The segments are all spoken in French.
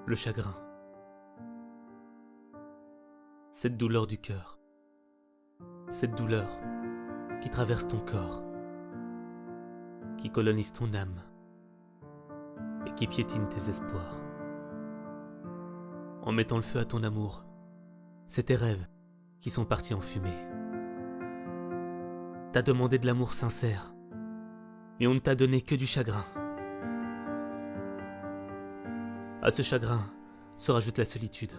le chagrin. Cette douleur du cœur. Cette douleur qui traverse ton corps, qui colonise ton âme et qui piétine tes espoirs. En mettant le feu à ton amour, c'est tes rêves qui sont partis en fumée. T'as demandé de l'amour sincère, et on ne t'a donné que du chagrin. À ce chagrin se rajoute la solitude,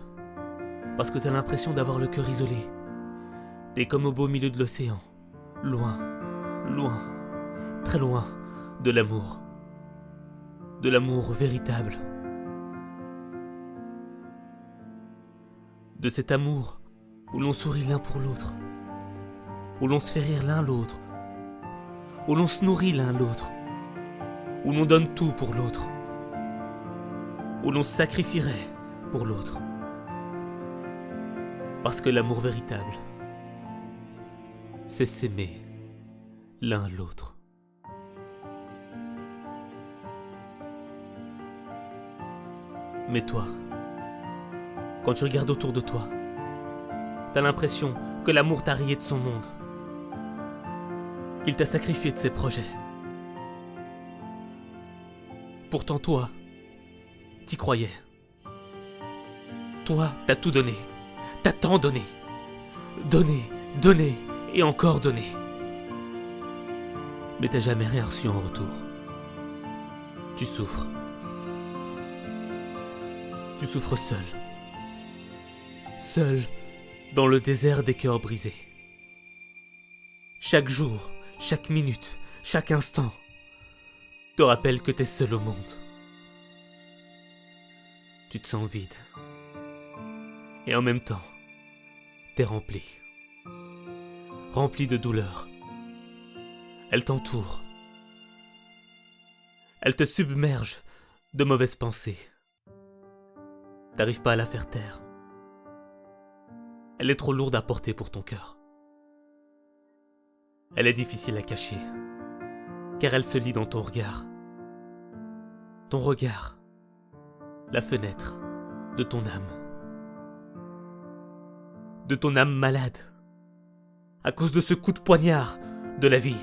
parce que t'as l'impression d'avoir le cœur isolé. T'es comme au beau milieu de l'océan, loin, loin, très loin de l'amour véritable. De cet amour où l'on sourit l'un pour l'autre, où l'on se fait rire l'un l'autre, où l'on se nourrit l'un l'autre, où l'on donne tout pour l'autre, où l'on se sacrifierait pour l'autre. Parce que l'amour véritable, c'est s'aimer l'un l'autre. Mais toi, quand tu regardes autour de toi, t'as l'impression que l'amour t'a rayé de son monde, qu'il t'a sacrifié de ses projets. Pourtant toi, t'y croyais. Toi, t'as tout donné, t'as tant donné. Donné, donné et encore donné. Mais t'as jamais rien reçu en retour. Tu souffres. Tu souffres seul. Seul dans le désert des cœurs brisés. Chaque jour, chaque minute, chaque instant te rappelle que t'es seul au monde. Tu te sens vide. Et en même temps, t'es rempli. Rempli de douleur. Elle t'entoure. Elle te submerge de mauvaises pensées. T'arrives pas à la faire taire. Elle est trop lourde à porter pour ton cœur. Elle est difficile à cacher, car elle se lit dans ton regard. Ton regard, la fenêtre de ton âme. De ton âme malade, à cause de ce coup de poignard de la vie,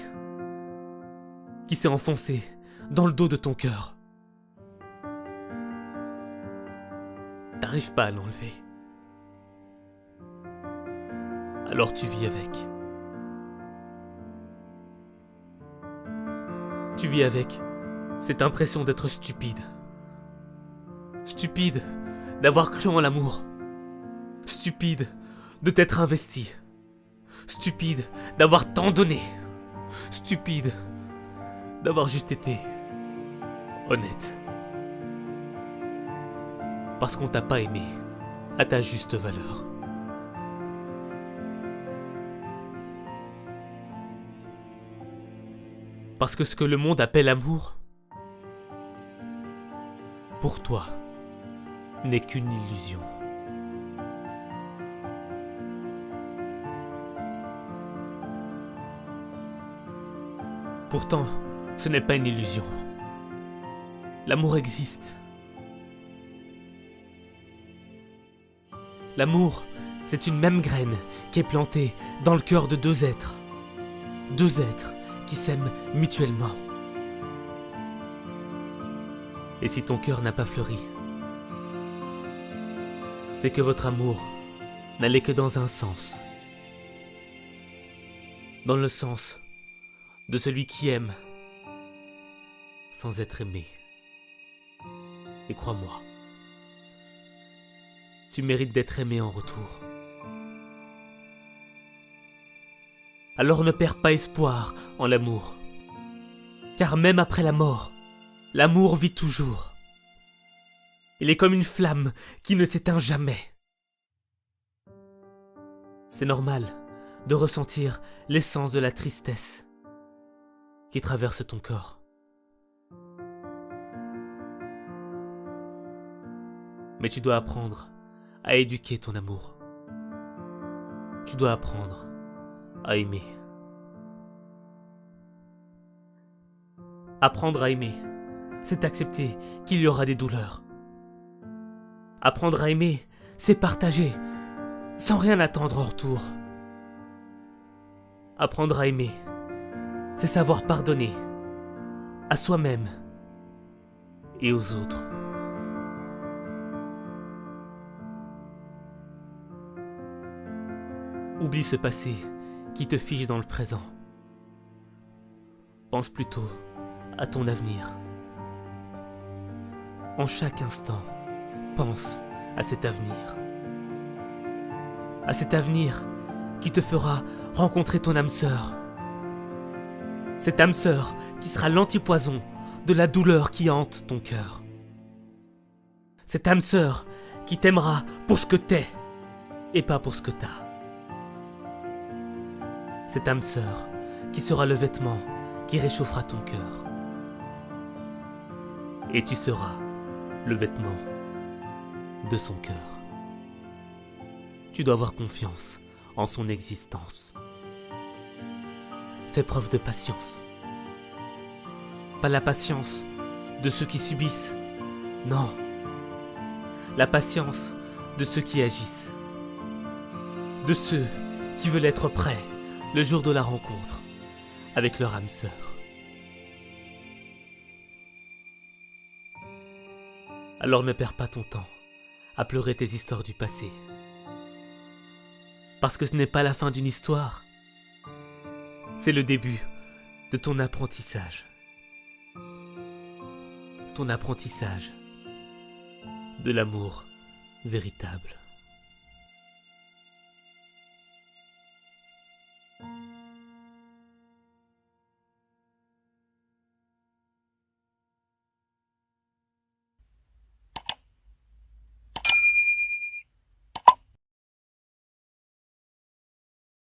qui s'est enfoncé dans le dos de ton cœur. T'arrives pas à l'enlever. Alors tu vis avec. Tu vis avec cette impression d'être stupide. Stupide d'avoir cru en l'amour. Stupide de t'être investi. Stupide d'avoir tant donné. Stupide d'avoir juste été honnête. Parce qu'on t'a pas aimé à ta juste valeur. Parce que ce que le monde appelle amour, pour toi, n'est qu'une illusion. Pourtant, ce n'est pas une illusion. L'amour existe. L'amour, c'est une même graine qui est plantée dans le cœur de deux êtres. Deux êtres qui s'aiment mutuellement. Et si ton cœur n'a pas fleuri, c'est que votre amour n'allait que dans un sens. Dans le sens de celui qui aime sans être aimé. Et crois-moi, tu mérites d'être aimé en retour. Alors ne perds pas espoir en l'amour. Car même après la mort, l'amour vit toujours. Il est comme une flamme qui ne s'éteint jamais. C'est normal de ressentir l'essence de la tristesse qui traverse ton corps. Mais tu dois apprendre à éduquer ton amour. Tu dois apprendre à aimer. Apprendre à aimer, c'est accepter qu'il y aura des douleurs. Apprendre à aimer, c'est partager, sans rien attendre en retour. Apprendre à aimer, c'est savoir pardonner, à soi-même et aux autres. Oublie ce passé qui te fige dans le présent. Pense plutôt à ton avenir. En chaque instant, pense à cet avenir. À cet avenir qui te fera rencontrer ton âme sœur. Cette âme sœur qui sera l'antipoison de la douleur qui hante ton cœur. Cette âme sœur qui t'aimera pour ce que t'es et pas pour ce que t'as. Cette âme sœur qui sera le vêtement qui réchauffera ton cœur. Et tu seras le vêtement de son cœur. Tu dois avoir confiance en son existence. Fais preuve de patience. Pas la patience de ceux qui subissent, non. La patience de ceux qui agissent. De ceux qui veulent être prêts le jour de la rencontre avec leur âme sœur. Alors ne perds pas ton temps à pleurer tes histoires du passé. Parce que ce n'est pas la fin d'une histoire, c'est le début de ton apprentissage. Ton apprentissage de l'amour véritable.